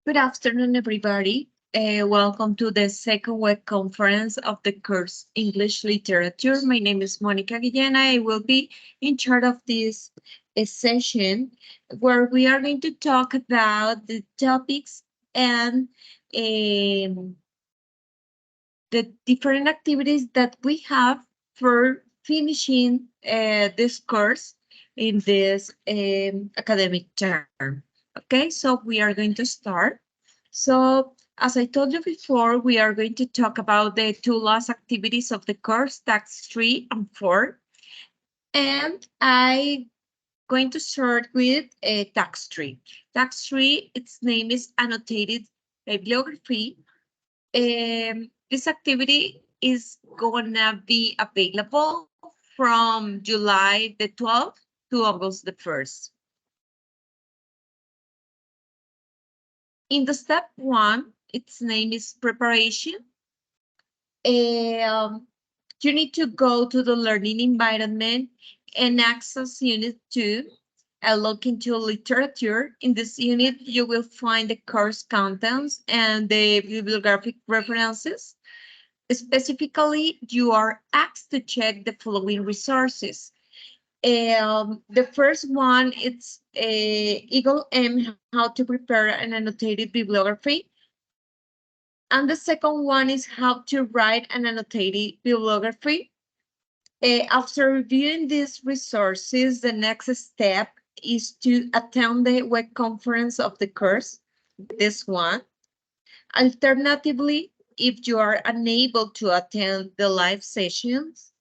Good afternoon, everybody. Welcome to the second web conference of the course English Literature. My name is Monica Guillena. I will be in charge of this session where we are going to talk about the topics and um, the different activities that we have for finishing this course in this academic term. Okay, so we are going to start. So, as I told you before, we are going to talk about the two last activities of the course, tax 3 and 4. And I going to start with tax 3. Tax 3, its name is annotated bibliography. This activity is gonna be available from July the 12th to August the 1st. In the step 1, its name is preparation. You need to go to the learning environment and access unit 2 and look into literature. In this unit, you will find the course contents and the bibliographic references. Specifically, you are asked to check the following resources. The first one, it's Eagle M, how to prepare an annotated bibliography. And the second one is how to write an annotated bibliography. After reviewing these resources, the next step is to attend the web conference of the course, this one. Alternatively, if you are unable to attend the live sessions,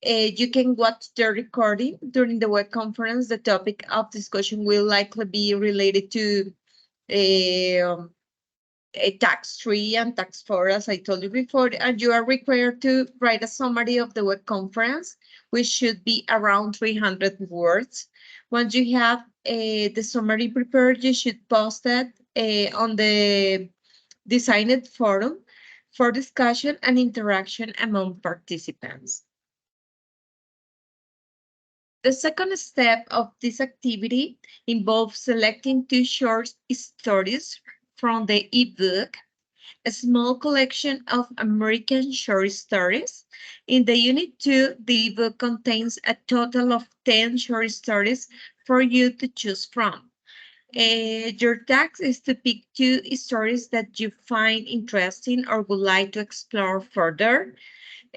you can watch the recording during the web conference. The topic of discussion will likely be related to a tax 3 and tax 4, as I told you before, and you are required to write a summary of the web conference, which should be around 300 words. Once you have the summary prepared, you should post it on the designed forum for discussion and interaction among participants. The second step of this activity involves selecting two short stories from the ebook, a small collection of American short stories. In the Unit 2, the ebook contains a total of 10 short stories for you to choose from. Your task is to pick two stories that you find interesting or would like to explore further.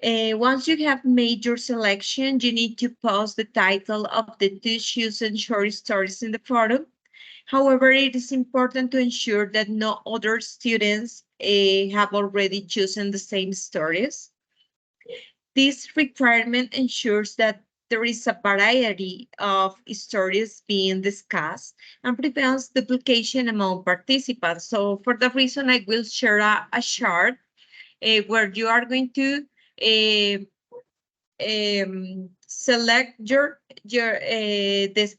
Once you have made your selection, you need to post the title of the two chosen short stories in the forum. However, it is important to ensure that no other students have already chosen the same stories. This requirement ensures that there is a variety of stories being discussed and prevents duplication among participants. So for that reason, I will share a chart where you are going to uh, select the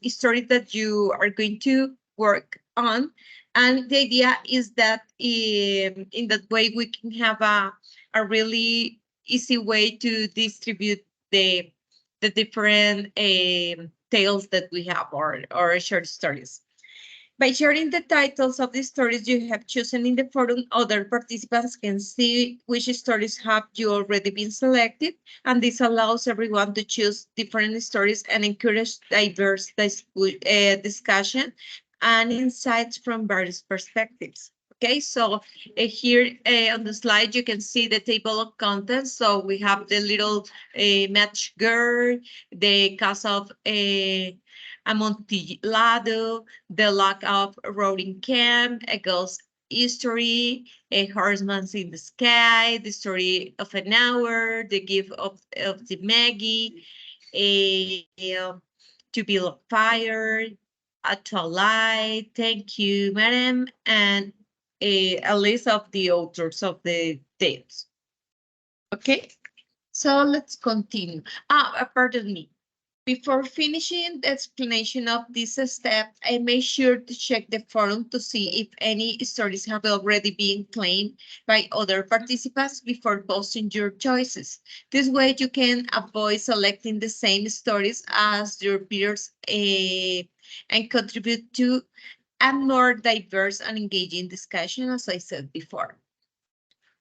story that you are going to work on, and the idea is that in that way we can have a really easy way to distribute the different tales that we have, or short stories. By sharing the titles of the stories you have chosen in the forum, other participants can see which stories have you already been selected, and this allows everyone to choose different stories and encourage diverse discussion and insights from various perspectives. Okay, so here on the slide, you can see the table of contents. So we have the little match girl, the cast of Amontillado, the lack of rolling camp, a ghost history, a horseman's in the sky, the story of an hour, the gift of the Maggie, to be on fire, a twilight, thank you, madam, and a list of the authors of the tales. Okay, so let's continue. Pardon me. Before finishing the explanation of this step, I made sure to check the forum to see if any stories have already been claimed by other participants before posting your choices. This way you can avoid selecting the same stories as your peers and contribute to and more diverse and engaging discussion, as I said before.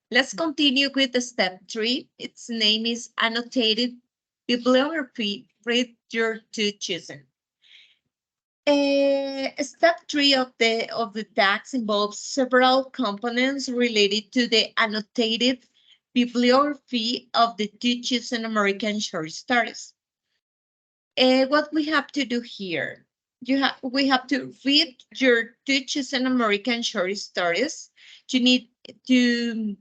Let's continue with the step 3. Its name is annotated bibliography. Read your to choosing. Step 3 of the task involves several components related to the annotated bibliography of the two chosen American short stories. What we have to do here, we have to read your two chosen American short stories. You need to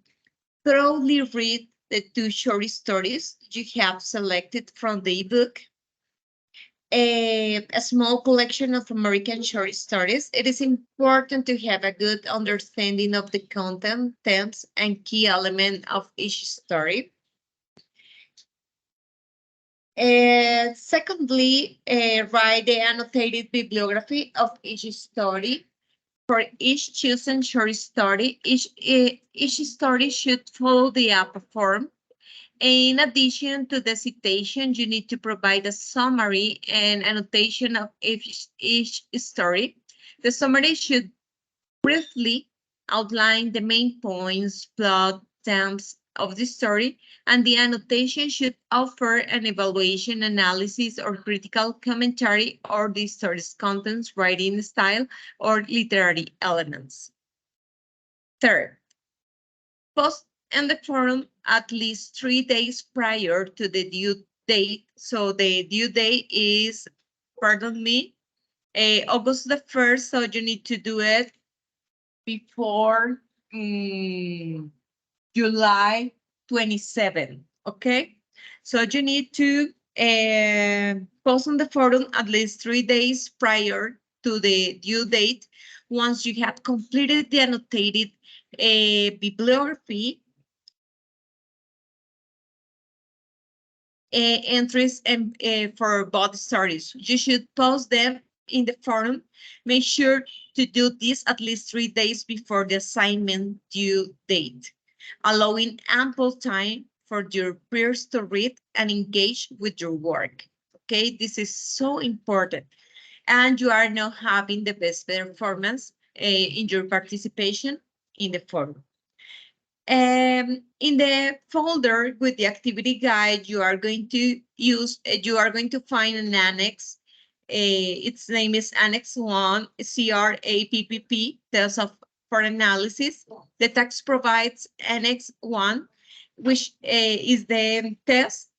thoroughly read the two short stories you have selected from the ebook. A small collection of American short stories. It is important to have a good understanding of the content, themes, and key element of each story. Secondly, write the annotated bibliography of each story. For each chosen short story, each story should follow the upper form. In addition to the citation, you need to provide a summary and annotation of each story. The summary should briefly outline the main points, plot, themes of the story, and the annotation should offer an evaluation, analysis, or critical commentary or the story's contents, writing style, or literary elements. Third, post in the forum at least 3 days prior to the due date. So the due date is, pardon me, August the 1st. So you need to do it before July 27th. Okay. So you need to post on the forum at least 3 days prior to the due date. Once you have completed the annotated bibliography, entries and for both stories. You should post them in the forum. Make sure to do this at least 3 days before the assignment due date, allowing ample time for your peers to read and engage with your work. Okay, this is so important. And you are now having the best performance in your participation in the forum. In the folder with the activity guide, you are going to find an annex. Its name is Annex 1, CRAPPP, Test of for Analysis. The text provides Annex 1, which is the test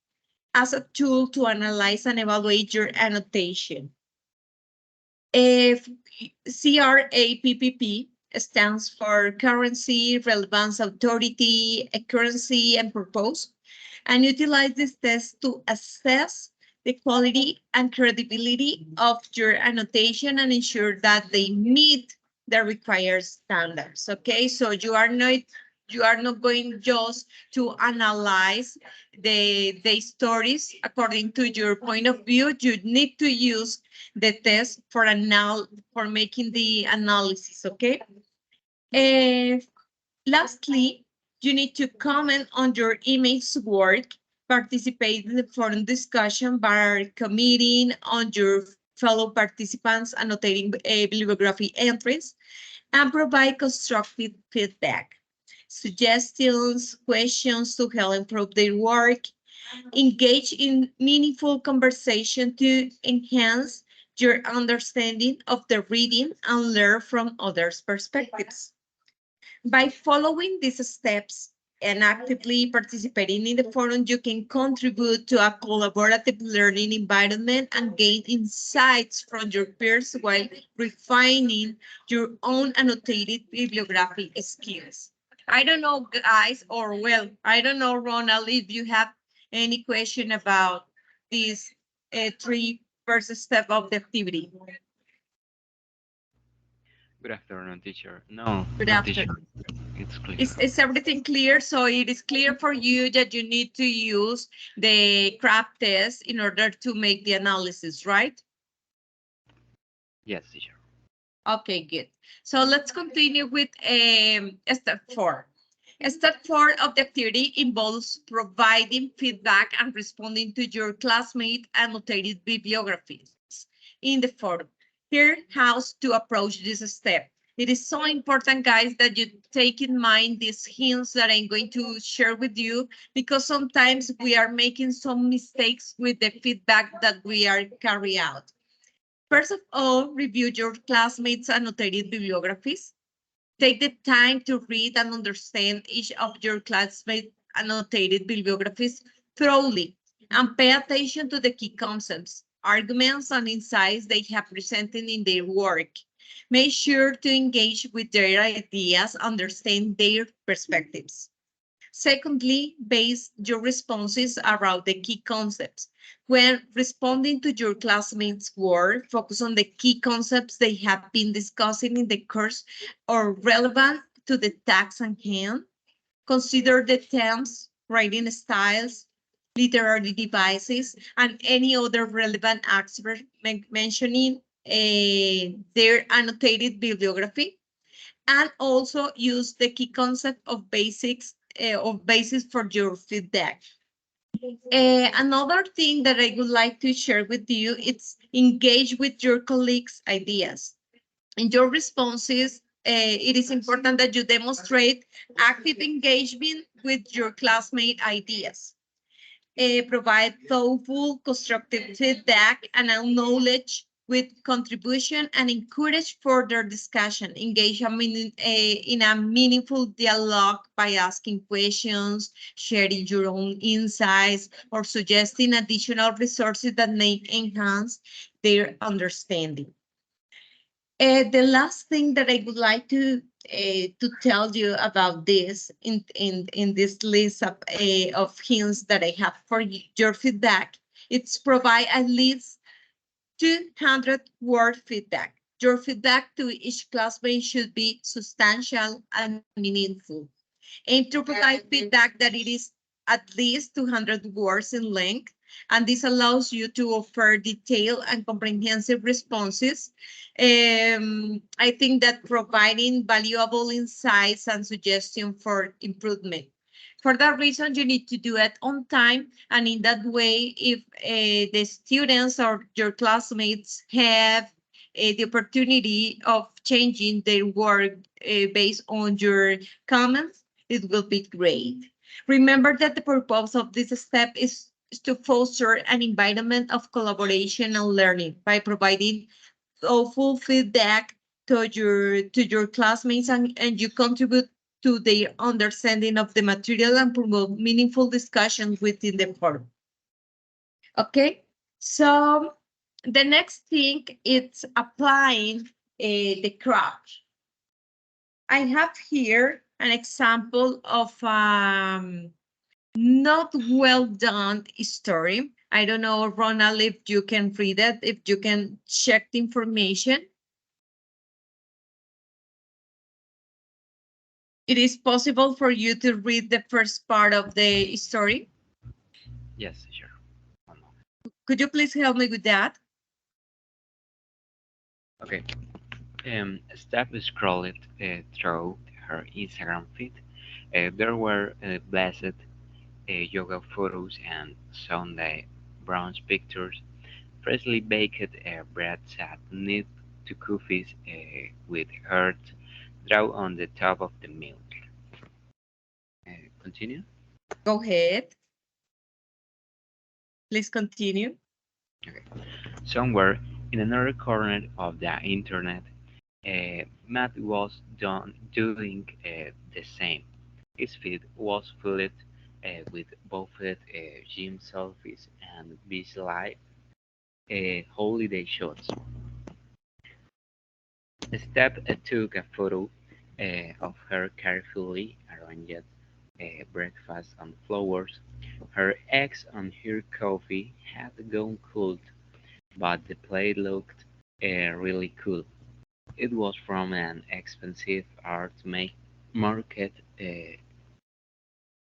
as a tool to analyze and evaluate your annotation. If CRAPPP stands for Currency, Relevance, Authority, Accuracy, and Purpose, and utilize this test to assess the quality and credibility of your annotation and ensure that they meet the required standards. Okay, so you are not going just to analyze the stories according to your point of view. You need to use the test for making the analysis. Okay. Lastly, you need to comment on your image work, participate in the forum discussion by commenting on your fellow participants, annotating bibliography entries, and provide constructive feedback, suggestions, questions to help improve their work. Engage in meaningful conversation to enhance your understanding of the reading and learn from others' perspectives. By following these steps and actively participating in the forum, you can contribute to a collaborative learning environment and gain insights from your peers while refining your own annotated bibliography skills. I don't know, guys, or well, I don't know, Ronald, if you have any question about these three first step of the activity. Good afternoon, teacher. No, Good no, teacher. afternoon. It's clear. Is everything clear? So it is clear for you that you need to use the craft test in order to make the analysis, right? Yes, teacher. Okay, good. So let's continue with step 4. Step 4 of the activity involves providing feedback and responding to your classmate annotated bibliographies in the forum. Here, how to approach this step. It is so important, guys, that you take in mind these hints that I'm going to share with you, because sometimes we are making some mistakes with the feedback that we are carrying out. First of all, review your classmates' annotated bibliographies. Take the time to read and understand each of your classmates' annotated bibliographies thoroughly, and pay attention to the key concepts, arguments, and insights they have presented in their work. Make sure to engage with their ideas, understand their perspectives. Secondly, base your responses around the key concepts. When responding to your classmates' work, focus on the key concepts they have been discussing in the course or relevant to the task at hand. Consider the themes, writing styles, literary devices, and any other relevant aspect mentioning their annotated bibliography, and also use the key concept of basics of basis for your feedback. Another thing that I would like to share with you is engage with your colleagues' ideas. In your responses, it is important that you demonstrate active engagement with your classmate ideas. Provide thoughtful, constructive feedback, and acknowledge with contribution and encourage further discussion. Engage in a meaningful dialogue by asking questions, sharing your own insights, or suggesting additional resources that may enhance their understanding. The last thing that I would like to tell you about this in this list of hints that I have for your feedback, it's provide at least 200-word feedback. Your feedback to each classmate should be substantial and meaningful. Aim to provide feedback that it is at least 200 words in length, and this allows you to offer detailed and comprehensive responses. I think that providing valuable insights and suggestions for improvement. For that reason, you need to do it on time, and in that way, if the students or your classmates have the opportunity of changing their work based on your comments, it will be great. Remember that the purpose of this step is to foster an environment of collaboration and learning by providing thoughtful feedback to your classmates, and you contribute to their understanding of the material and promote meaningful discussions within the forum. Okay, so the next thing is applying the craft. I have here an example of not well done story. I don't know, Ronald, if you can read it, if you can check the information. It is possible for you to read the first part of the story. Yes, teacher. One moment. Could you please help me with that? Okay. Steph scrolled through her Instagram feed. There were blessed yoga photos and Sunday brunch pictures. Freshly baked bread sat neat to cookies with hearts drawn on the top of the milk. Continue. Go ahead. Please continue. Okay. Somewhere in another corner of the internet, Matt was doing the same. His feed was filled with both gym selfies and busy life holiday shots. Steph took a photo of her carefully arranged breakfast on flowers. Her eggs and her coffee had gone cold, but the plate looked really cool. It was from an expensive art market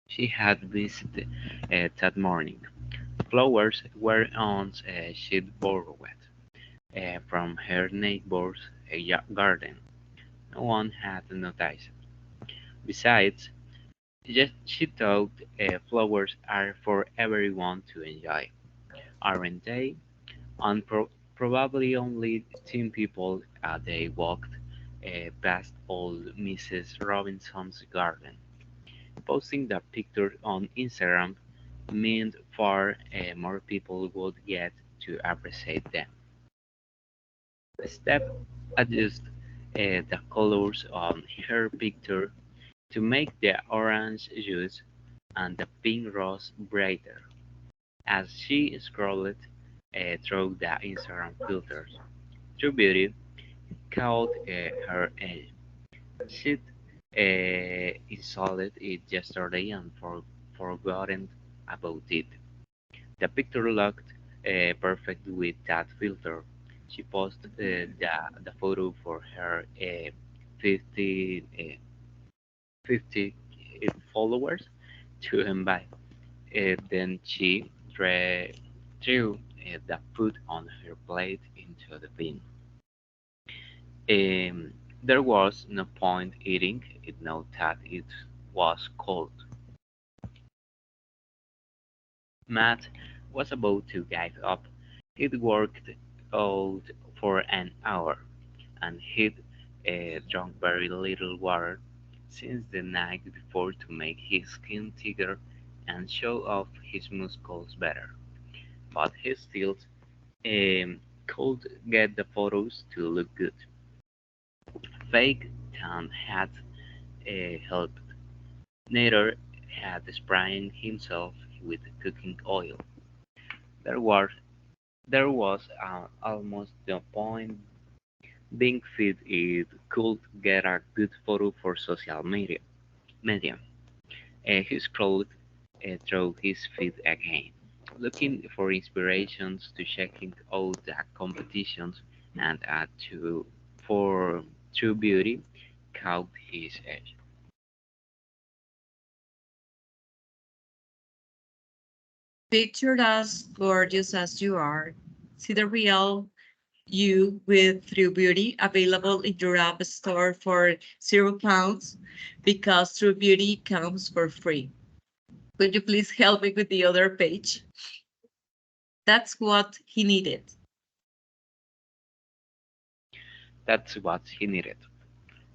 she had visited that morning. Flowers were on she'd borrowed from her neighbor's garden. No one had noticed. Besides, she thought flowers are for everyone to enjoy, aren't they? And Probably only 10 people they walked past old Mrs. Robinson's garden. Posting that picture on Instagram meant far more people would get to appreciate them. Step adjust the colors on her picture to make the orange juice and the pink rose brighter. As she scrolled through the Instagram filters, True Beauty caught her eye. She'd installed it yesterday and forgotten about it. The picture looked perfect with that filter. She posted the photo for her 50, 50 followers to invite. Then she threw the food on her plate into the bin. Um, there was no point eating it now that it was cold. Matt was about to give up. He'd worked out for an hour, and he'd drunk very little water since the night before to make his skin thicker and show off his muscles better. But he still um, could get the photos to look good. Fake tan had helped. Nader had spraying himself with cooking oil. There was almost the point being fit it could get a good photo for social media. He scrolled through his feed again, looking for inspirations to checking out the competitions and to for True Beauty caught his edge. Picture as gorgeous as you are. See the real you with True Beauty available in your app store for £0 because True Beauty comes for free. Could you please help me with the other page? That's what he needed. That's what he needed.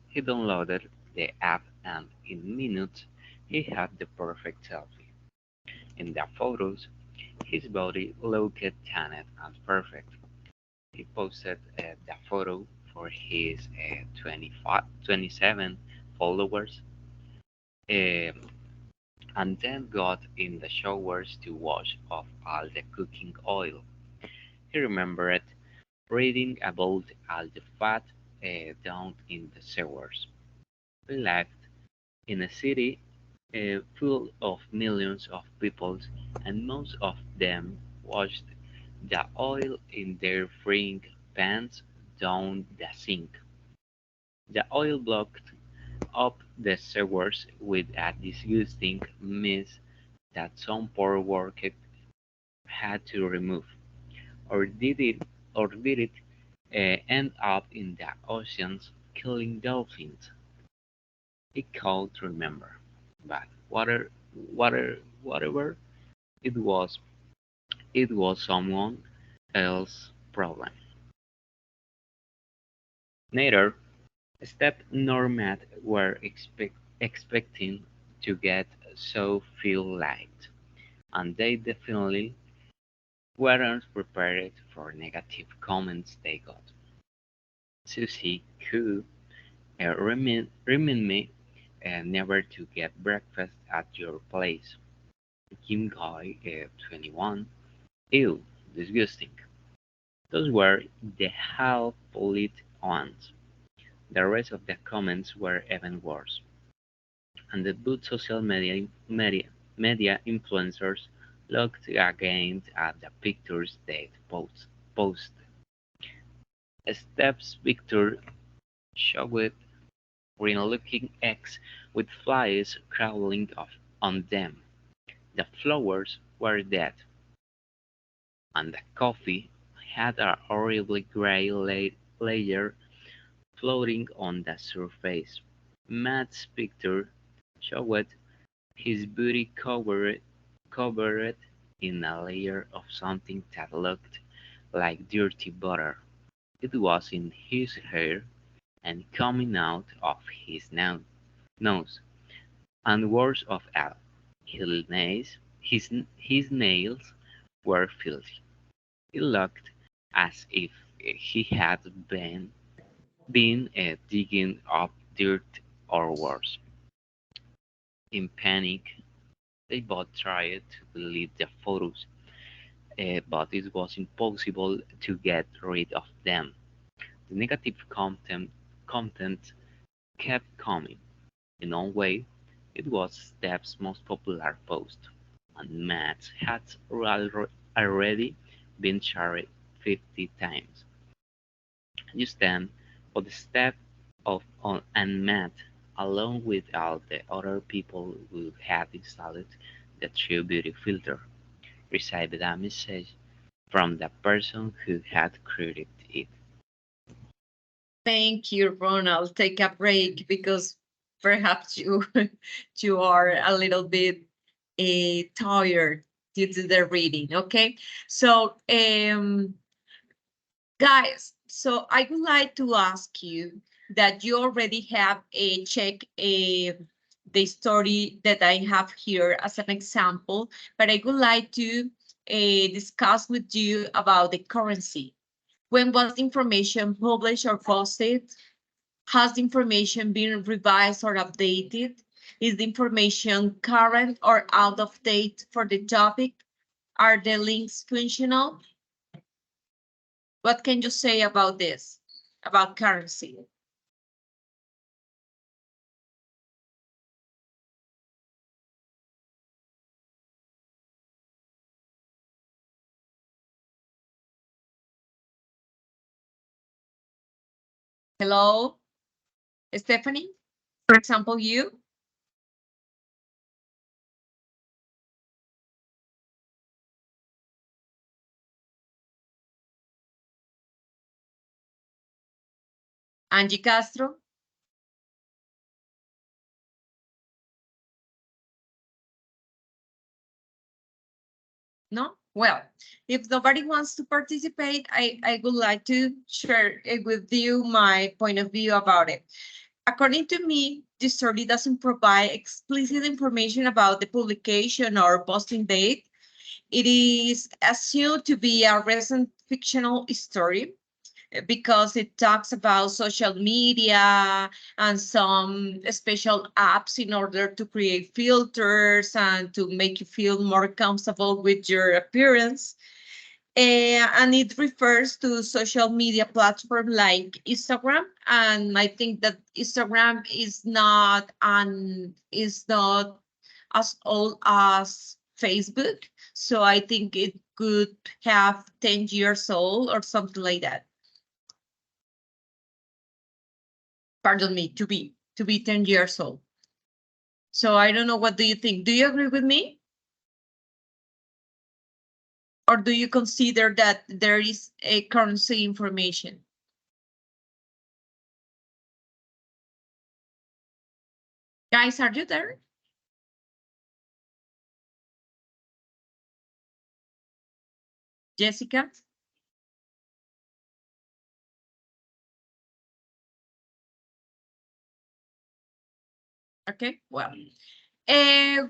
He downloaded the app and in minutes he had the perfect selfie. In the photos, his body looked tanned and perfect. He posted the photo for his 27 followers um, and then got in the showers to wash off all the cooking oil. He remembered reading about all the fat dumped in the sewers. He lived in a city full of millions of people, and most of them washed the oil in their frying pans down the sink. The oil blocked up the sewers with a disgusting mess that some poor worker had to remove. Or did it, or did it end up in the oceans killing dolphins? He can't remember. But water, whatever it was someone else's problem. Neither Step nor Matt were expecting to get so few liked, and they definitely weren't prepared for negative comments they got. Susie, who remind me never to get breakfast at your place. Kim Guy, 21. Ew, disgusting. Those were the half-polite ones. The rest of the comments were even worse. And the good social media influencers looked again at the pictures they post. Steph's picture showed green-looking eggs with flies crawling off on them. The flowers were dead, and the coffee had a horribly gray layer floating on the surface. Matt's picture showed his body covered in a layer of something that looked like dirty butter. It was in his hair and coming out of his nose. And worst of all, his nails were filthy. He looked as if he had been digging up dirt or worse. In panic, they both tried to delete the photos, but it was impossible to get rid of them. The negative content kept coming. In one way, it was Steph's most popular post, and Matt's had already been shared 50 times. Just then, for the step of on and Matt, along with all the other people who had installed the True Beauty filter, received a message from the person who had created it. Thank you, Ronald. Take a break because perhaps you you are a little bit tired due to the reading. Okay, so guys, so I would like to ask you that you already have a check the story that I have here as an example, but I would like to discuss with you about the currency. When was the information published or posted? Has the information been revised or updated? Is the information current or out of date for the topic? Are the links functional? What can you say about this, about currency? Hello, Stephanie? For example, you? Angie Castro? No? Well, if nobody wants to participate, I would like to share with you my point of view about it. According to me, the story doesn't provide explicit information about the publication or posting date. It is assumed to be a recent fictional story because it talks about social media and some special apps in order to create filters and to make you feel more comfortable with your appearance. And it refers to social media platform like Instagram. And I think that Instagram is not as old as Facebook. So I think it could have 10 years old or something like that. Pardon me, to be 10 years old. So I don't know, what do you think? Do you agree with me? Or do you consider that there is a currency information? Guys, are you there? Jessica? Okay, well, uh,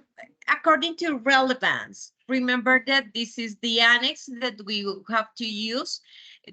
according to relevance, remember that this is the annex that we will have to use,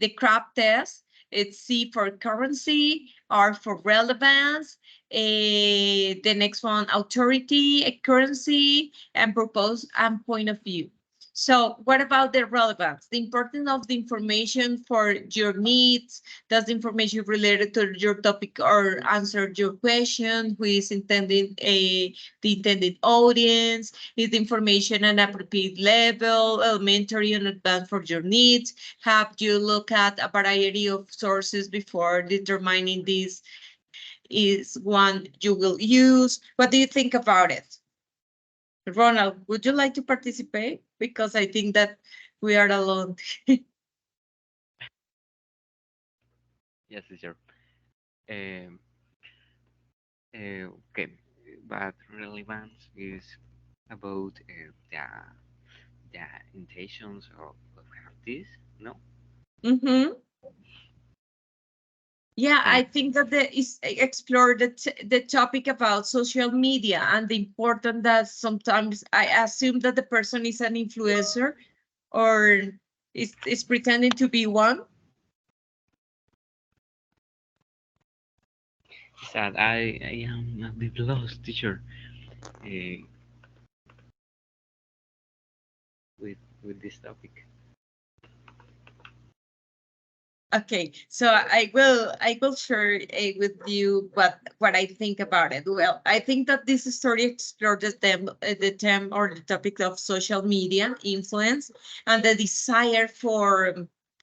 the crop test. It's C for currency, R for relevance, the next one, authority, currency, and purpose and point of view. So what about the relevance? The importance of the information for your needs. Does the information related to your topic or answer your question? Who is intending the intended audience? Is the information an appropriate level, elementary and advanced for your needs? Have you looked at a variety of sources before determining this is one you will use? What do you think about it? Ronald, would you like to participate? Because I think that we are alone. Yes, teacher. Um, okay, but relevance is about the intentions of artists, no? Mm-hmm. Yeah, Uh, I think that is explore the topic about social media and the important that sometimes I assume that the person is an influencer or is pretending to be one. Sad. I am a bit lost, teacher, uh, with this topic. Okay, so I will share with you what I think about it. Well, I think that this story explored the theme or the topic of social media influence and the desire for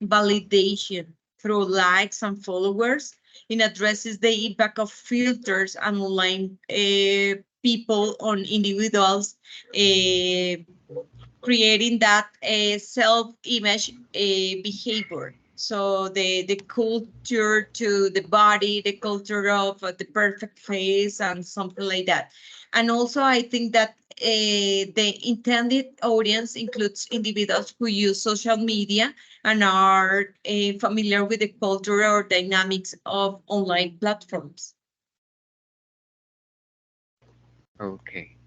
validation through likes and followers. It addresses the impact of filters and online people on individuals. Uh, Creating that self-image behavior. So the culture to the body, the culture of the perfect face and something like that. And also I think that the intended audience includes individuals who use social media and are familiar with the culture or dynamics of online platforms. Okay.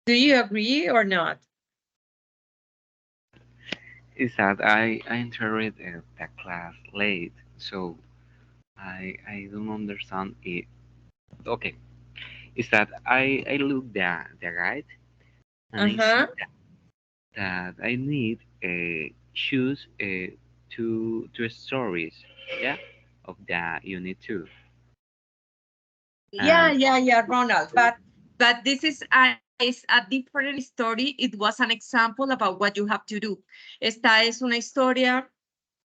Do you agree or not? Is that I entered the class late, so I don't understand it. Okay. Is that I look the guide and I see Uh-huh. that I need choose two stories, yeah, of the unit two. Yeah, And yeah, yeah, Ronald. But this is a different story. It was an example about what you have to do. Esta es una historia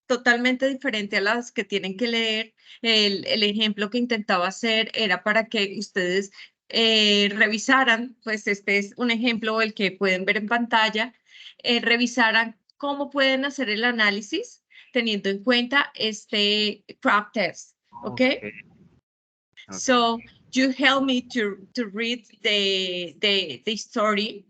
totalmente diferente a las que tienen que leer. El ejemplo que intentaba hacer era para que ustedes revisaran, pues este es un ejemplo el que pueden ver en pantalla, revisaran cómo pueden hacer el análisis teniendo en cuenta este crop test, ¿ok? okay, okay, So you help me to read the story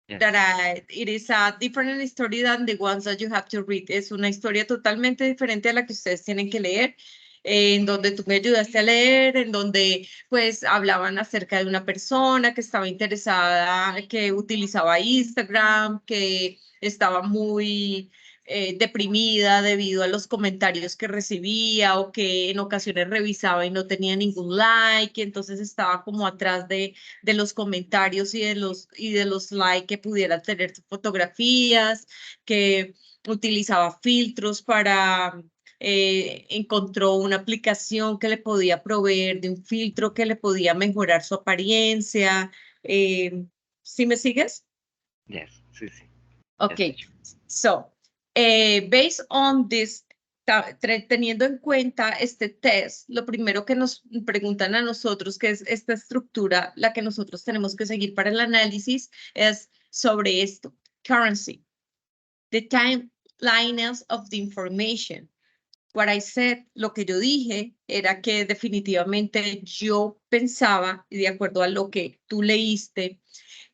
yes, that it is a different story than the ones that you have to read. Es una historia totalmente diferente a la que ustedes tienen que leer, en donde tú me ayudaste a leer, en donde pues hablaban acerca de una persona que estaba interesada, que utilizaba Instagram, que estaba muy deprimida debido a los comentarios que recibía o que en ocasiones revisaba y no tenía ningún like, y entonces estaba como atrás de los comentarios y de los likes que pudieran tener tus fotografías, que utilizaba filtros para, encontró una aplicación que le podía proveer de un filtro que le podía mejorar su apariencia. ¿Sí me sigues? yes, sí, sí, yes, Okay, teacher. so based on this, teniendo en cuenta este test, lo primero que nos preguntan a nosotros, que es esta estructura, la que nosotros tenemos que seguir para el análisis, es sobre esto, currency, the timelines of the information. What I said, lo que yo dije era que definitivamente yo pensaba, y de acuerdo a lo que tú leíste,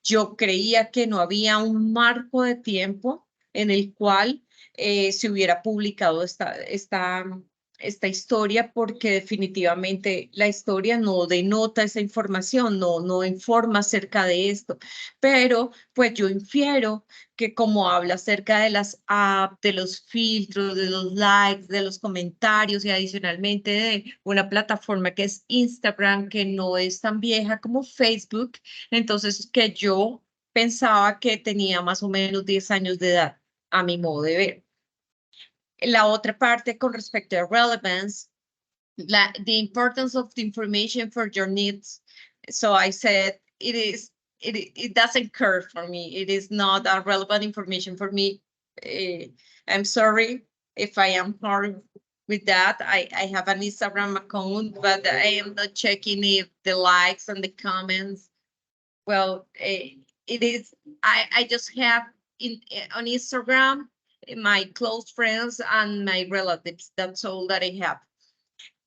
yo creía que no había un marco de tiempo en el cual se hubiera publicado esta historia, porque definitivamente la historia no denota esa información, no informa acerca de esto. Pero pues yo infiero que como habla acerca de las apps, de los filtros, de los likes, de los comentarios y adicionalmente de una plataforma que es Instagram, que no es tan vieja como Facebook, entonces que yo pensaba que tenía más o menos 10 años de edad, a mi modo de ver. La otra parte con respecto a relevance, the importance of the information for your needs. So I said it doesn't care for me. It is not a relevant information for me. I'm sorry if I am hard with that. I have an Instagram account, but I am not checking if the likes and the comments. Well, it is. I just have on Instagram my close friends and my relatives. That's all that I have.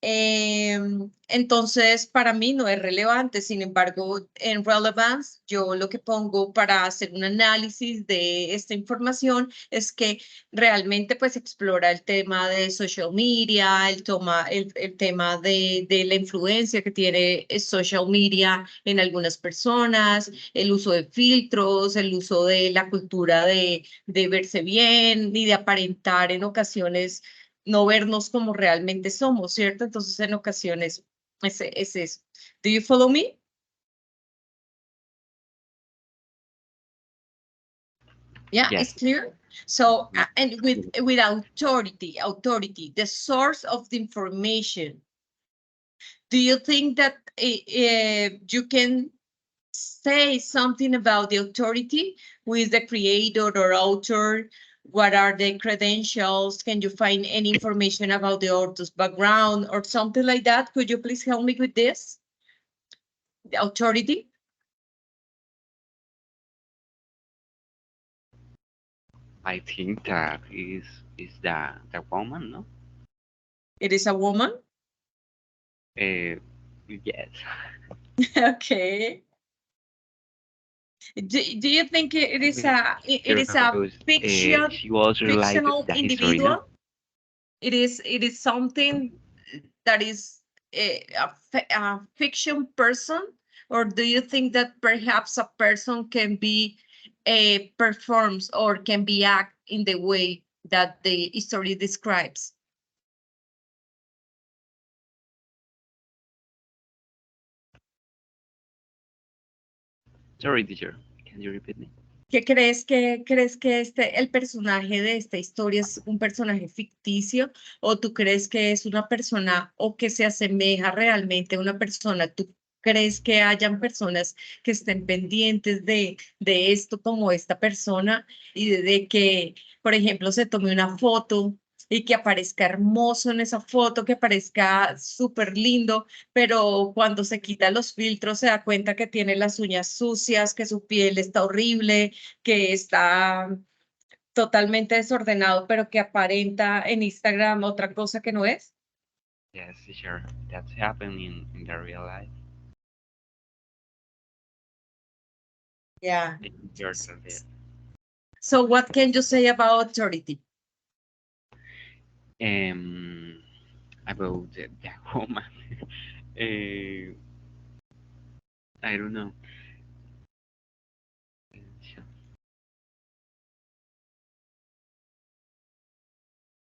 Entonces, para mí no es relevante. Sin embargo, en Relevance, yo lo que pongo para hacer un análisis de esta información es que realmente pues explora el tema de social media, el tema de la influencia que tiene social media en algunas personas, el uso de filtros, el uso de la cultura de verse bien y de aparentar en ocasiones no vernos como realmente somos, ¿cierto? Entonces, en ocasiones es eso. Do you follow me? Yeah, Yes. it's clear. So, Mhm. and with authority, the source of the information. Do you think that you can say something about the authority? Who is the creator or author? What are the credentials? Can you find any information about the author's background or something like that? Could you please help me with this? The authority? I think that is the woman, no? It is a woman? Yes. Okay. Do you think it is Maybe it sure is a because fiction she was related fictional the history, no? individual? It is something that is a fiction person, or do you think that perhaps a person can be performs or can be act in the way that the story describes? Sorry, teacher. Can you repeat me? ¿Qué crees que el personaje de esta historia es un personaje ficticio o tú crees que es una persona o que se asemeja realmente a una persona? ¿Tú crees que hayan personas que estén pendientes de esto como esta persona y de que, por ejemplo, se tome una foto y que aparezca hermoso en esa foto, que aparezca súper lindo, pero cuando se quita los filtros se da cuenta que tiene las uñas sucias, que su piel está horrible, que está totalmente desordenado, pero que aparenta en Instagram otra cosa que no es? Yes, teacher. That's happening in the real life. Yeah. In your career. So what can you say about authority? Um, about the woman. uh, I don't know.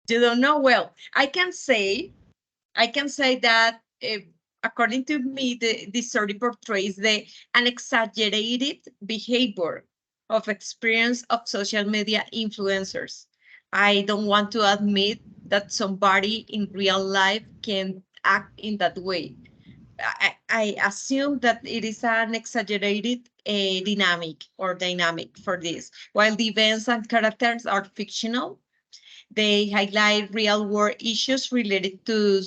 You don't know? Well, I can say that according to me, the story portrays an exaggerated behavior of experience of social media influencers. I don't want to admit that somebody in real life can act in that way. I assume that it is an exaggerated dynamic for this. While the events and characters are fictional, they highlight real world issues related to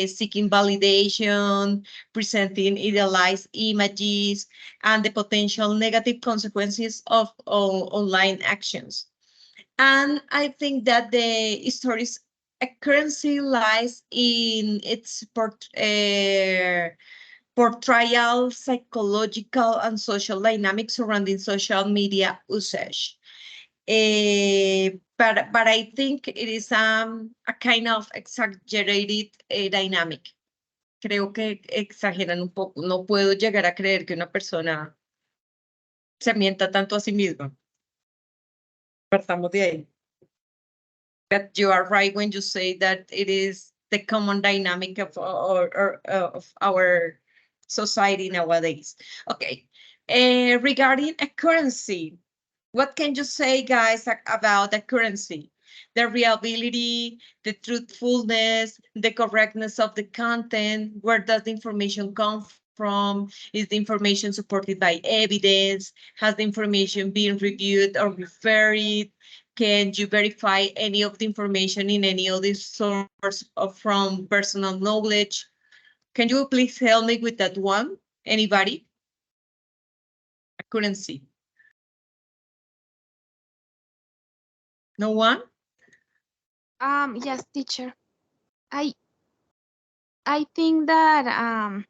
seeking validation, presenting idealized images, and the potential negative consequences of online actions. And I think that the story's accuracy lies in its portrayal, psychological, and social dynamics surrounding social media usage. But I think it is a kind of exaggerated dynamic. Creo que exageran un poco. No puedo llegar a creer que una persona se mienta tanto a sí misma. Partamos de ahí. But you are right when you say that it is the common dynamic of our society nowadays. Okay. Regarding a currency, what can you say, guys, about the currency? The reliability, the truthfulness, the correctness of the content, where does the information come from? Is the information supported by evidence? Has the information been reviewed or referred? Can you verify any of the information in any of these source of, from personal knowledge? Can you please help me with that one? Anybody? I couldn't see. No one? Yes, teacher. I I think that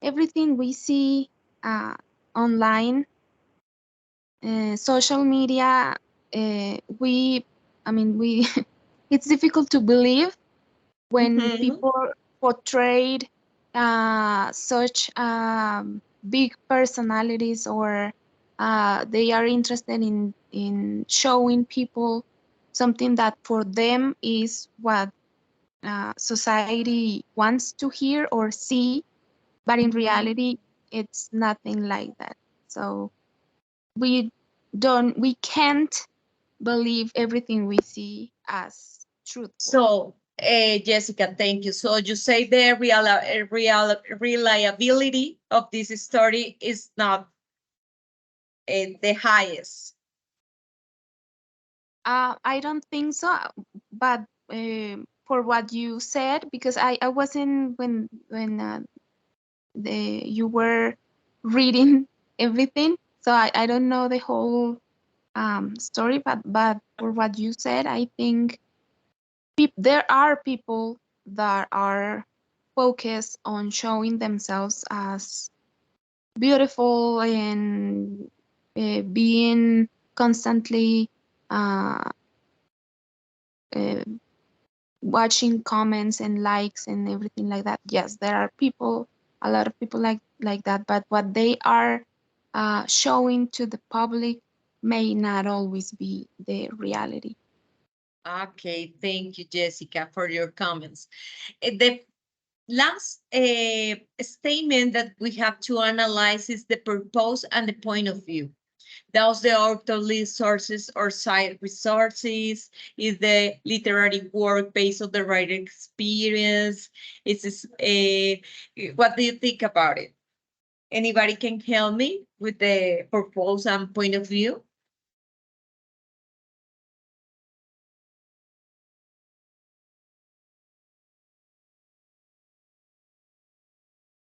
everything we see online, social media, we, I mean, we, it's difficult to believe when Mm-hmm. people portrayed such big personalities, or they are interested in showing people something that for them is what society wants to hear or see, but in Mm-hmm. reality, it's nothing like that. So we we can't believe everything we see as truthful. So, Jessica, thank you. So you say the reliability of this story is not the highest. I don't think so, but for what you said, because I wasn't when you were reading everything, so I don't know the whole story, but for what you said, I think there are people that are focused on showing themselves as beautiful and being constantly uh, uh, watching comments and likes and everything like that. Yes, there are people, a lot of people like that, but what they are showing to the public may not always be the reality. Okay, thank you, Jessica, for your comments. The last statement that we have to analyze is the purpose and the point of view. Does the author list sources or cite resources? Is the literary work based on the writer experience? What do you think about it? Anybody can help me with the purpose and point of view?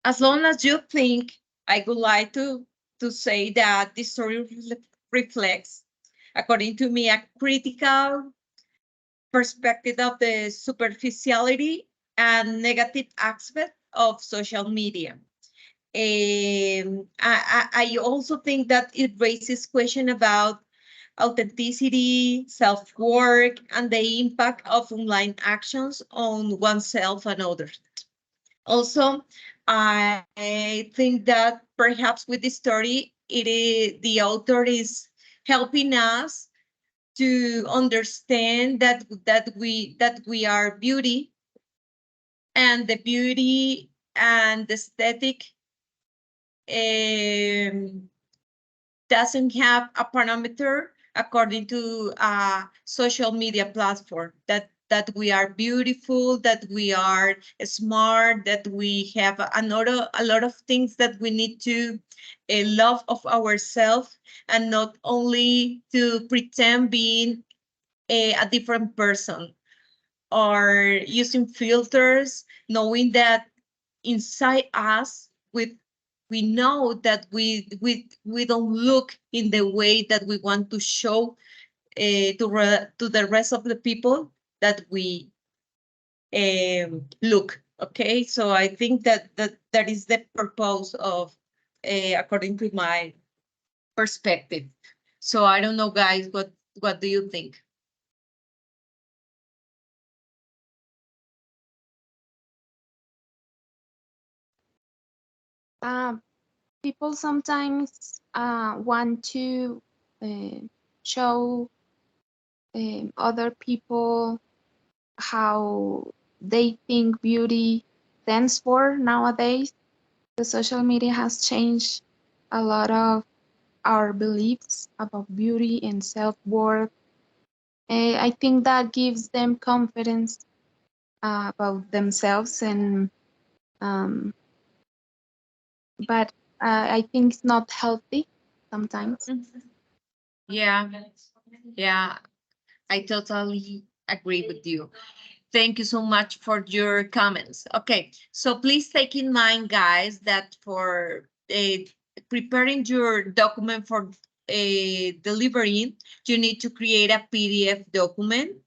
As long as you think, I would like to say that the story reflects, according to me, a critical perspective of the superficiality and negative aspect of social media. I also think that it raises question about authenticity, self-work, and the impact of online actions on oneself and others. Also, I think that perhaps with this story, the author is helping us to understand that we are beauty, and the beauty and the aesthetic um, doesn't have a parameter according to a social media platform, that we are beautiful, that we are smart, that we have a lot of things that we need to love of ourselves, and not only to pretend being a different person, or using filters, knowing that inside us, we know that we don't look in the way that we want to show to the rest of the people that we look. Okay, so I think that is the purpose of, according to my perspective. So I don't know, guys, what do you think? Uh, People sometimes want to uh, show other people how they think beauty stands for nowadays. The social media has changed a lot of our beliefs about beauty and self-worth. I think that gives them confidence about themselves, and um, but I think it's not healthy sometimes. Mhm. Yeah, yeah, I totally agree with you. Thank you so much for your comments. Okay, so please take in mind, guys, that for preparing your document for delivering, you need to create a PDF document.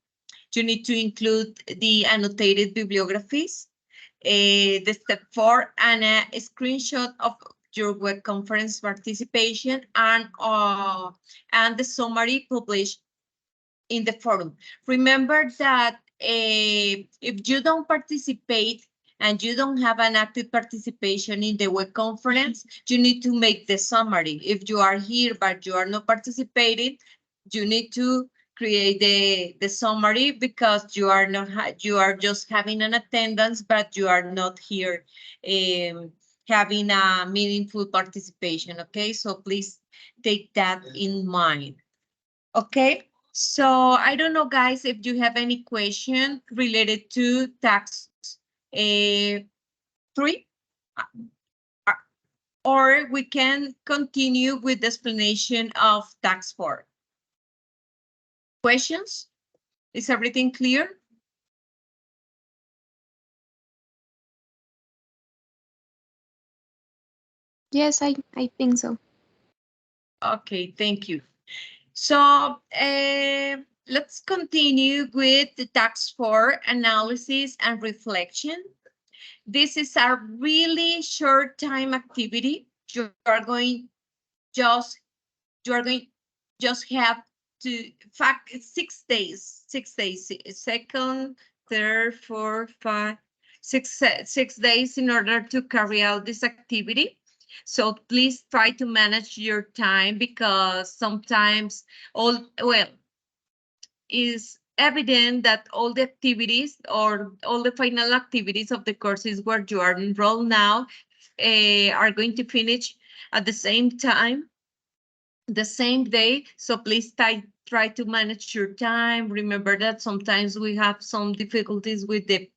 You need to include the annotated bibliographies, The step 4, and a screenshot of your web conference participation and the summary published in the forum. Remember that if you don't participate and you don't have an active participation in the web conference, you need to make the summary. If you are here but you are not participating, you need to create the summary because you are not you are just having an attendance, but you are not here having a meaningful participation. Okay, so please take that in mind. Okay, so I don't know, guys, if you have any question related to tax 3, uh, uh, or we can continue with the explanation of tax 4. Questions? Is everything clear? Yes, I think so. Okay, thank you. So let's continue with the tax 4 analysis and reflection. This is a really short time activity. Just you are going just have to fact 6 days, 6 days, second, third, fourth, five, 6 days in order to carry out this activity. So please try to manage your time because sometimes is evident that all the activities or all the final activities of the courses where you are enrolled now are going to finish at the same time, the same day. So please try to manage your time. Remember that sometimes we have some difficulties with the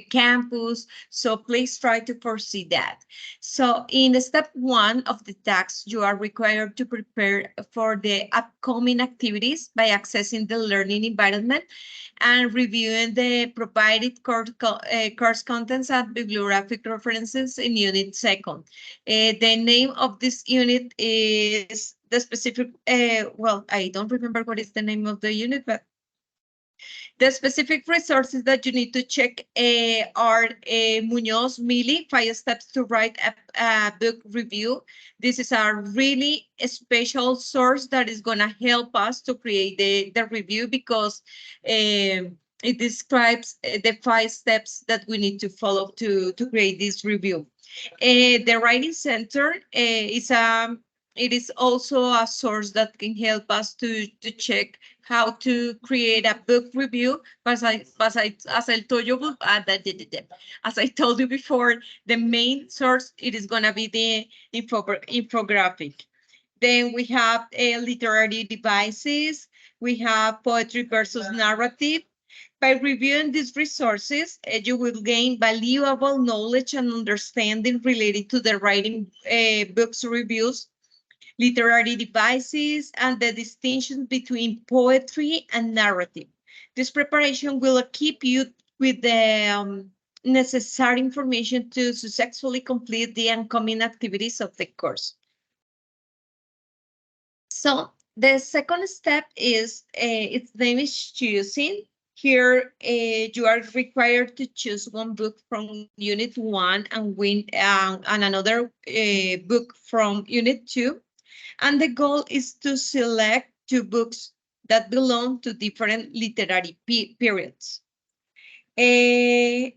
campus. So please try to foresee that. So in step 1 of the tax, you are required to prepare for the upcoming activities by accessing the learning environment and reviewing the provided course contents and bibliographic references in unit 2. The name of this unit is the specific, well, I don't remember what is the name of the unit, but the specific resources that you need to check are Munoz Mili, 5 steps to write a book review. This is a really special source that is going to help us to create the review because it describes the 5 steps that we need to follow to create this review. The Writing Center it is also a source that can help us to check how to create a book review. As I told you, as I told you before, the main source it is gonna be the infographic. Then we have literary devices. We have poetry versus narrative. By reviewing these resources, you will gain valuable knowledge and understanding related to the writing books reviews, literary devices, and the distinction between poetry and narrative. This preparation will equip you with the necessary information to successfully complete the oncoming activities of the course. So the second step is its name is choosing. Here, you are required to choose one book from Unit 1 and another book from Unit 2. And the goal is to select 2 books that belong to different literary periods. Here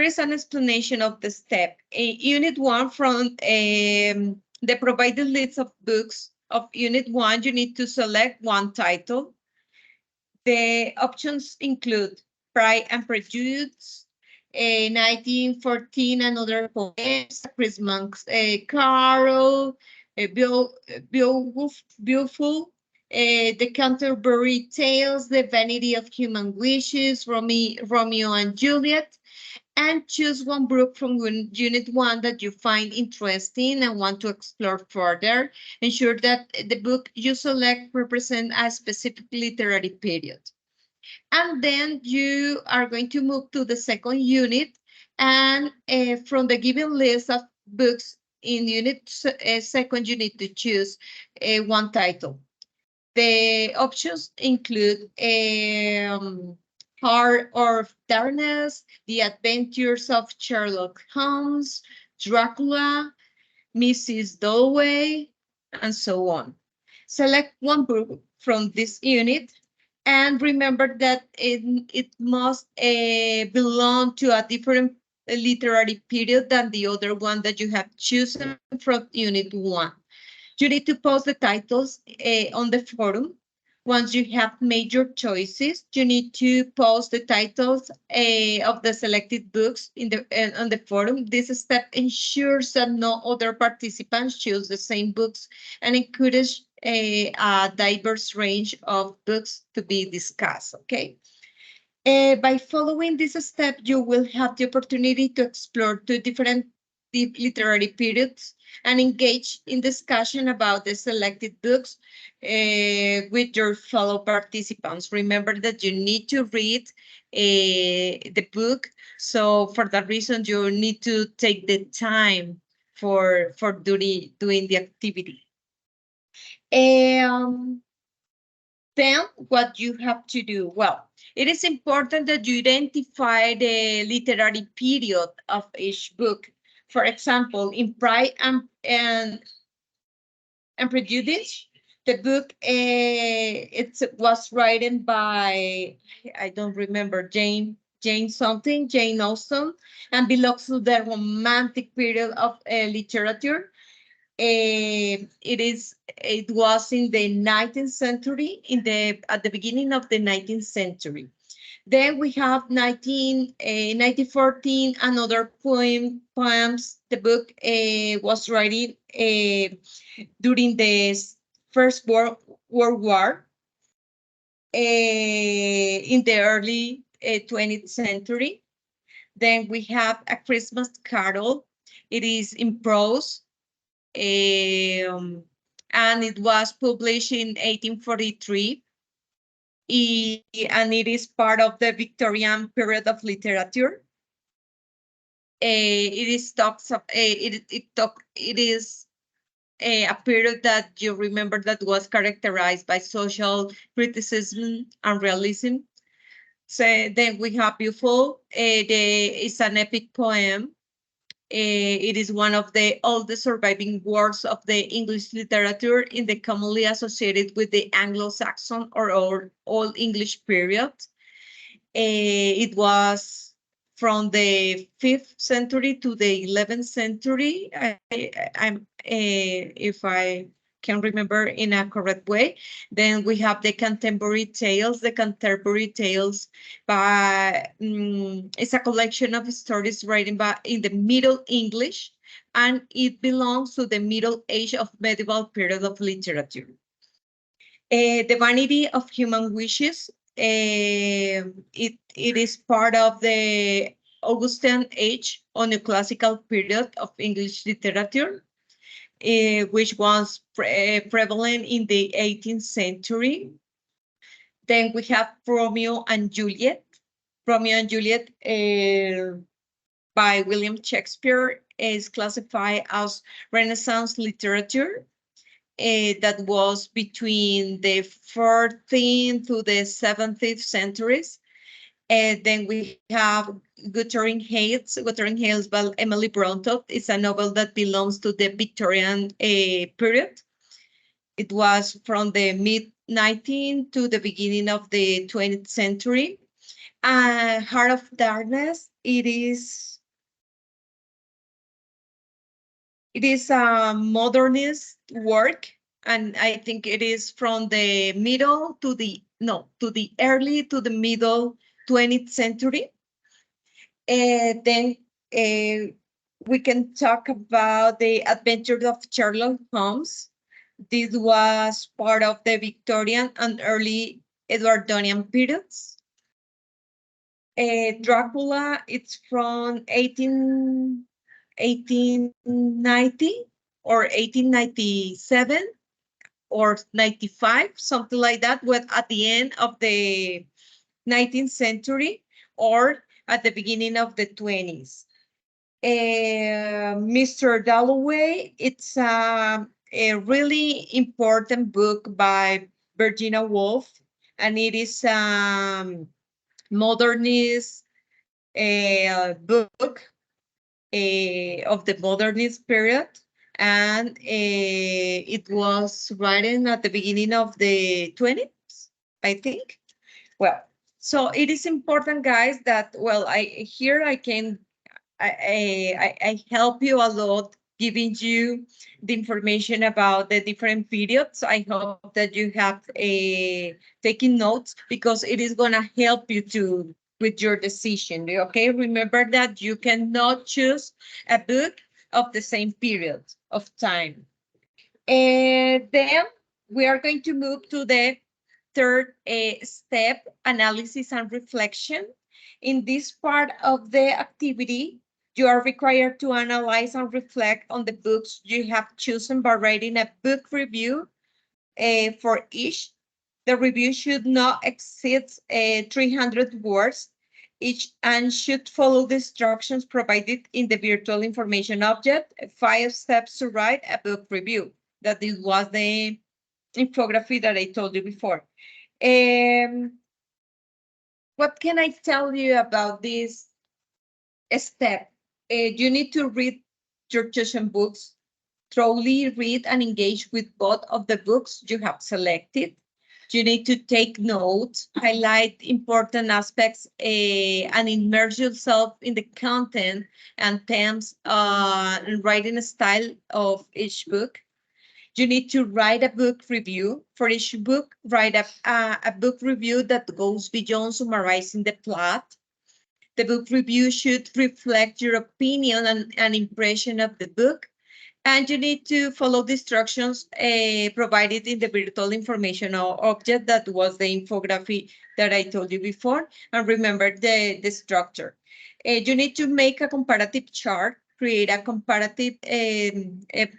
is an explanation of the step. Unit 1, from the provided list of books of Unit 1, you need to select one title. The options include Pride and Prejudice, 1914 and Other Poems, Christmas Carol, Beautiful, The Canterbury Tales, The Vanity of Human Wishes, Romeo and Juliet, and choose one book from Unit 1 that you find interesting and want to explore further. Ensure that the book you select represents a specific literary period. And then you are going to move to the second unit, and from the given list of books in unit 2, you need to choose one title. The options include Heart of Darkness, The Adventures of Sherlock Holmes, Dracula, Mrs. Dalloway, and so on. Select one book from this unit and remember that it must belong to a different literary period than the other one that you have chosen from unit one. You need to post the titles on the forum. Once you have made your choices, you need to post the titles of the selected books in the on the forum. This step ensures that no other participants choose the same books and encourage a diverse range of books to be discussed. Okay. By following this step, you will have the opportunity to explore two different literary periods and engage in discussion about the selected books with your fellow participants. Remember that you need to read the book. So for that reason, you need to take the time for doing the activity. Um, then what you have to do? Well, it is important that you identify the literary period of each book. For example, in Pride and Prejudice, the book it was written by I don't remember Jane Austen, and belongs to the Romantic period of literature. It was in the 19th century, at the beginning of the 19th century. Then we have 1914, another poems. The book was written during the First World War in the early 20th century. Then we have A Christmas Carol. It is in prose, and it was published in 1843. And it is part of the Victorian period of literature. It is talks of it is a period that you remember that was characterized by social criticism and realism. So then we have Beautiful. It's an epic poem. It is one of the oldest surviving works of the English literature in the commonly associated with the Anglo-Saxon or Old English period. It was from the 5th century to the 11th century. If I can remember in a correct way. Then we have the contemporary tales. The contemporary tales it's a collection of stories written by in the Middle English, and it belongs to the Middle Age of medieval period of literature. The Vanity of Human Wishes. It is part of the Augustan age on the classical period of English literature, which was prevalent in the 18th century. Then we have Romeo and Juliet. Romeo and Juliet by William Shakespeare is classified as Renaissance literature. That was between the 14th to the 17th centuries. And then we have Wuthering Heights by Emily Bronte. It's a novel that belongs to the Victorian period. It was from the mid-19th to the beginning of the 20th century. Heart of Darkness, it is a modernist work, and I think it is from the middle to the early to the middle 20th century. Then we can talk about the Adventures of Sherlock Holmes. This was part of the Victorian and early Edwardian periods. Dracula, it's from 1890 or 1897 or 95, something like that, with at the end of the 19th century or at the beginning of the 20s. Mr. Dalloway, it's a really important book by Virginia Woolf, and it is modernist book of the modernist period, and it was written at the beginning of the 20s, I think. Well, so it is important, guys, that well, I can I help you a lot giving you the information about the different periods. I hope that you have taking notes because it is gonna help you to with your decision. Okay, remember that you cannot choose a book of the same period of time. And then we are going to move to the third step, analysis and reflection. In this part of the activity, you are required to analyze and reflect on the books you have chosen by writing a book review for each. The review should not exceed 300 words each and should follow the instructions provided in the virtual information object, 5 steps to write a book review. That it was the infography that I told you before. What can I tell you about this step? You need to read your chosen books, thoroughly read and engage with both of the books you have selected. You need to take notes, highlight important aspects, and immerse yourself in the content and themes and writing style of each book. You need to write a book review. For each book, write a book review that goes beyond summarizing the plot. The book review should reflect your opinion and impression of the book. And you need to follow the instructions provided in the virtual information object that was the infography that I told you before. And remember the structure. You need to make a comparative chart, create a comparative,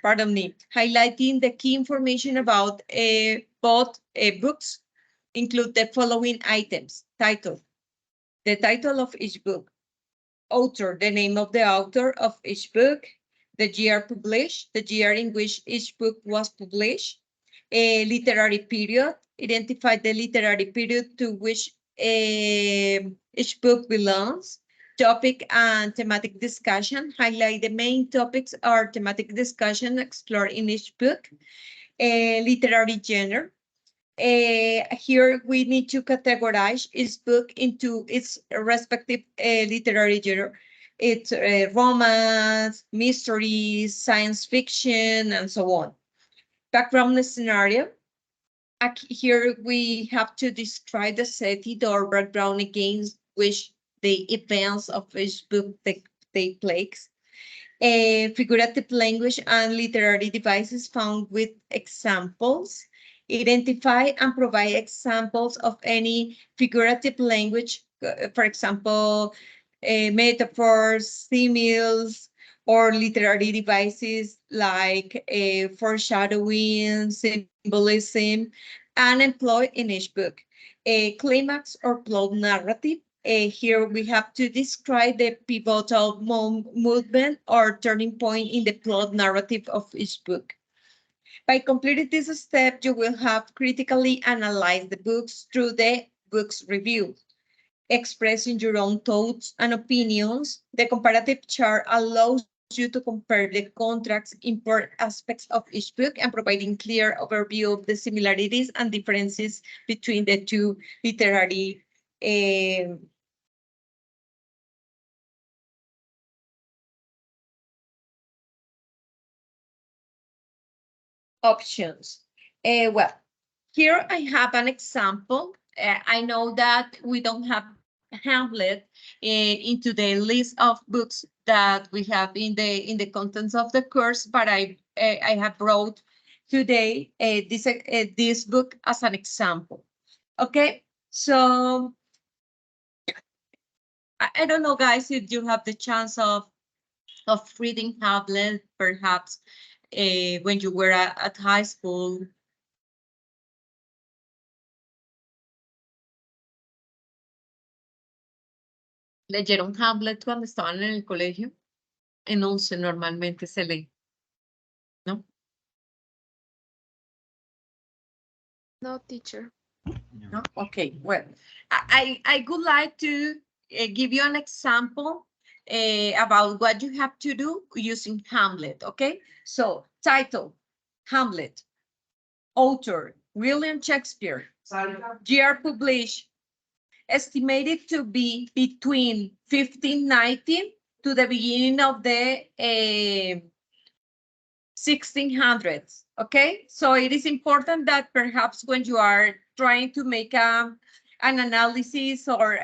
pardon me, highlighting the key information about both books. Include the following items: title, the title of each book; author, the name of the author of each book; the year published, the year in which each book was published; a literary period, identify the literary period to which each book belongs; topic and thematic discussion, highlight the main topics or thematic discussion explored in each book; literary genre. Here we need to categorize each book into its respective literary genre. It's romance, mystery, science fiction, and so on. Background scenario. Here we have to describe the setting or background against which the events of each book take place. Figurative language and literary devices found with examples. Identify and provide examples of any figurative language, for example, metaphors, similes, or literary devices like foreshadowing, symbolism, and employed in each book. A climax or plot narrative. Here we have to describe the pivotal movement or turning point in the plot narrative of each book. By completing this step, you will have critically analyzed the books through the book's review, expressing your own thoughts and opinions. The comparative chart allows you to compare the contracts, important aspects of each book, and providing clear overview of the similarities and differences between the two literary options. Well, here I have an example. I know that we don't have Hamlet into the list of books that we have in the contents of the course, but I have brought today this book as an example. Okay, so I don't know, guys, if you have the chance of reading Hamlet, perhaps when you were at high school. ¿Leyeron Hamlet cuando estaban en el colegio? En 11 normalmente se lee, ¿no? No, teacher. No? Okay, well, I would like to give you an example about what you have to do using Hamlet, okay? So, title, Hamlet, author, William Shakespeare, year published, estimated to be between 1519 to the beginning of the 1600s. Okay, so it is important that perhaps when you are trying to make an analysis or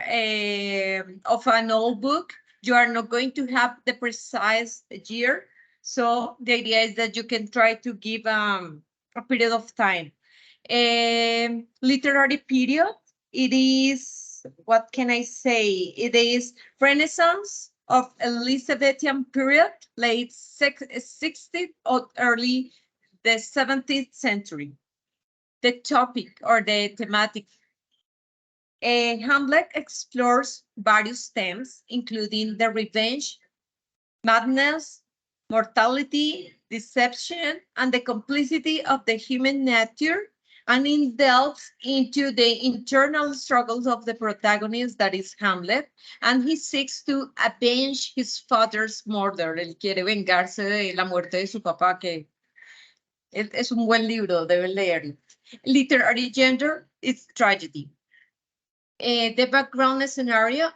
of an old book, you are not going to have the precise year. So the idea is that you can try to give a period of time. Literary period, it is, what can I say? It is Renaissance of Elizabethan period, late 16th or early the 17th century. The topic or the thematic. Hamlet explores various themes, including the revenge, madness, mortality, deception, and the complicity of the human nature, and it delves into the internal struggles of the protagonist, that is Hamlet, and he seeks to avenge his father's murder. Él quiere vengarse de la muerte de su papá, que es un buen libro, deben leerlo. Literary gender is tragedy. The background scenario,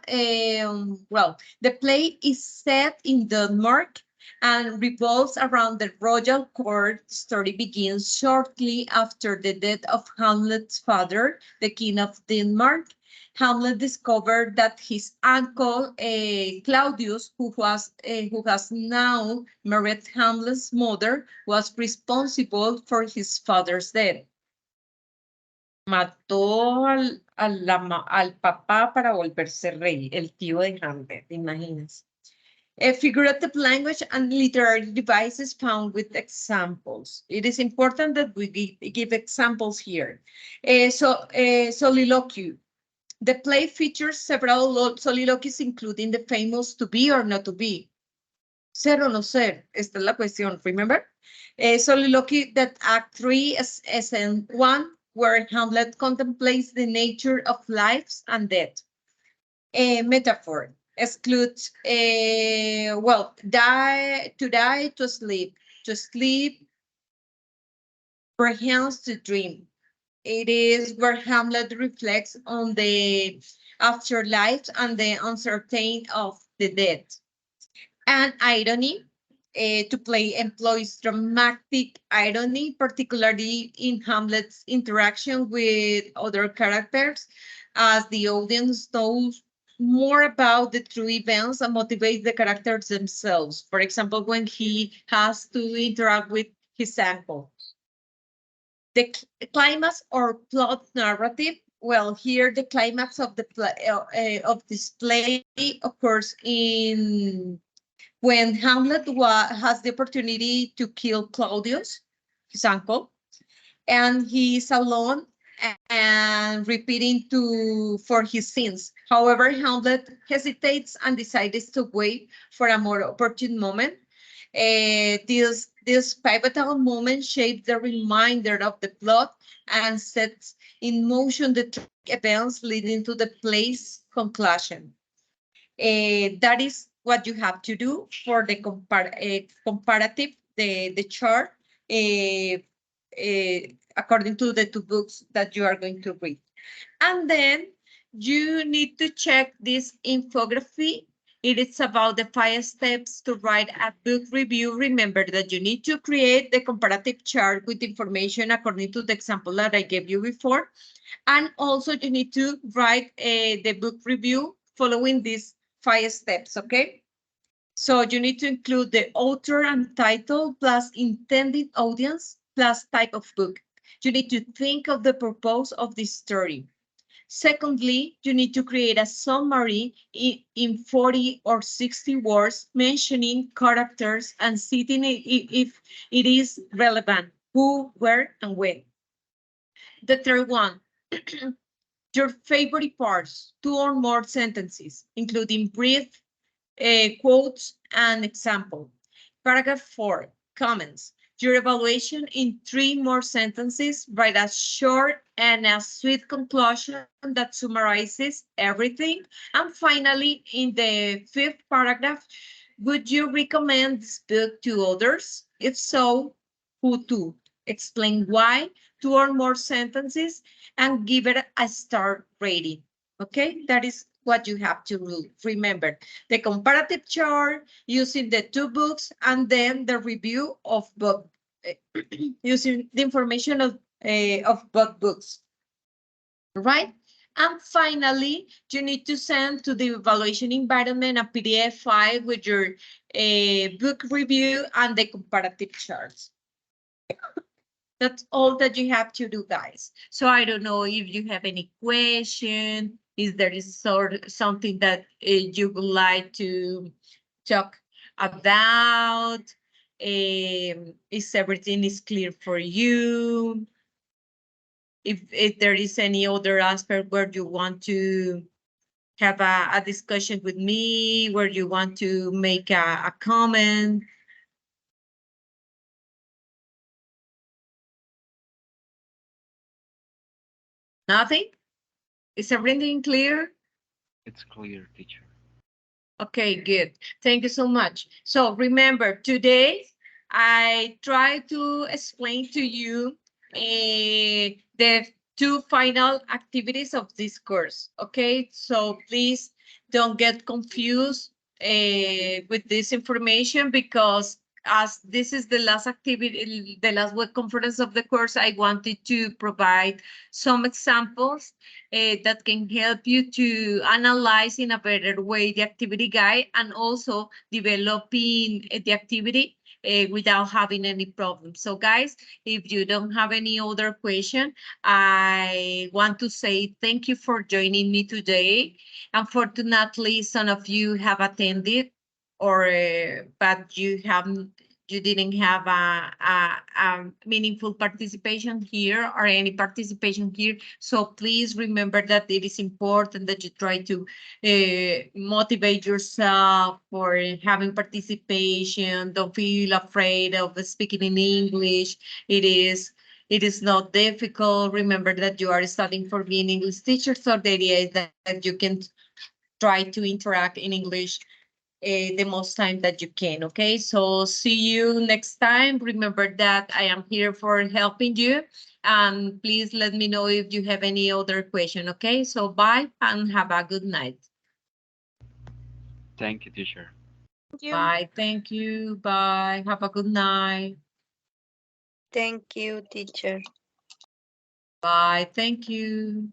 well, the play is set in Denmark and revolves around the royal court. The story begins shortly after the death of Hamlet's father, the king of Denmark. Hamlet discovered that his uncle Claudius, who has now married Hamlet's mother, was responsible for his father's death. Mató al papá para volverse rey, el tío de Hamlet, imaginas. Figurative language and literary devices found with examples. It is important that we give examples here. Soliloquy. The play features several soliloquies, including the famous to be or not to be. Ser o no ser, esta es la cuestión, remember? Soliloquy that Act 3 is Scene 1, where Hamlet contemplates the nature of lives and death. Metaphor excludes, well, to die, to sleep, perhaps to dream. It is where Hamlet reflects on the afterlife and the uncertainty of the dead. And irony, to play employs dramatic irony, particularly in Hamlet's interaction with other characters, as the audience knows more about the true events and motivates the characters themselves. For example, when he has to interact with his uncle. The climax or plot narrative. Well, here the climax of the of this play occurs in when Hamlet has the opportunity to kill Claudius, his uncle, and he's alone and repeating for his sins. However, Hamlet hesitates and decides to wait for a more opportune moment. This pivotal moment shapes the remainder of the plot and sets in motion the events leading to the play's conclusion. That is what you have to do for the comparative, the chart, according to the two books that you are going to read. And then you need to check this infography. It is about the 5 steps to write a book review. Remember that you need to create the comparative chart with information according to the example that I gave you before. And also you need to write the book review following these 5 steps, okay? So you need to include the author and title plus intended audience plus type of book. You need to think of the purpose of this story. Secondly, you need to create a summary in 40 or 60 words mentioning characters and citing if it is relevant, who, where, and when. The third one, your favorite parts, 2 or more sentences, including brief quotes and example. Paragraph 4, comments. your evaluation in 3 more sentences. Write a short and a sweet conclusion that summarizes everything. And finally, in the 5th paragraph, would you recommend this book to others? If so, who to? Explain why, 2 or more sentences, and give it a star rating. Okay, that is what you have to remember. The comparative chart using the 2 books, and then the review of book using the information of both books, right? And finally, you need to send to the evaluation environment a PDF file with your book review and the comparative charts. That's all that you have to do, guys. So I don't know if you have any question, is there something that you would like to talk about? Is everything is clear for you? If there is any other aspect where you want to have a discussion with me, where you want to make a comment. Nothing? Is everything clear? It's clear, teacher. Okay, good. Thank you so much. So remember, today I try to explain to you the 2 final activities of this course. Okay, so please don't get confused with this information, because as this is the last activity, the last web conference of the course, I wanted to provide some examples that can help you to analyze in a better way the activity guide, and also developing the activity without having any problems. So guys, if you don't have any other question, I want to say thank you for joining me today. Unfortunately, some of you have attended, or but you didn't have a meaningful participation here, or any participation here. So please remember that it is important that you try to motivate yourself for having participation. Don't feel afraid of speaking in English. It is not difficult. Remember that you are studying for being English teacher. So the idea is that you can try to interact in English the most time that you can. Okay, so see you next time. Remember that I am here for helping you, and please let me know if you have any other question. Okay, so bye and have a good night. Thank you, teacher. Thank you. Bye. Thank you. Bye. Have a good night. Thank you, teacher. Bye. Thank you.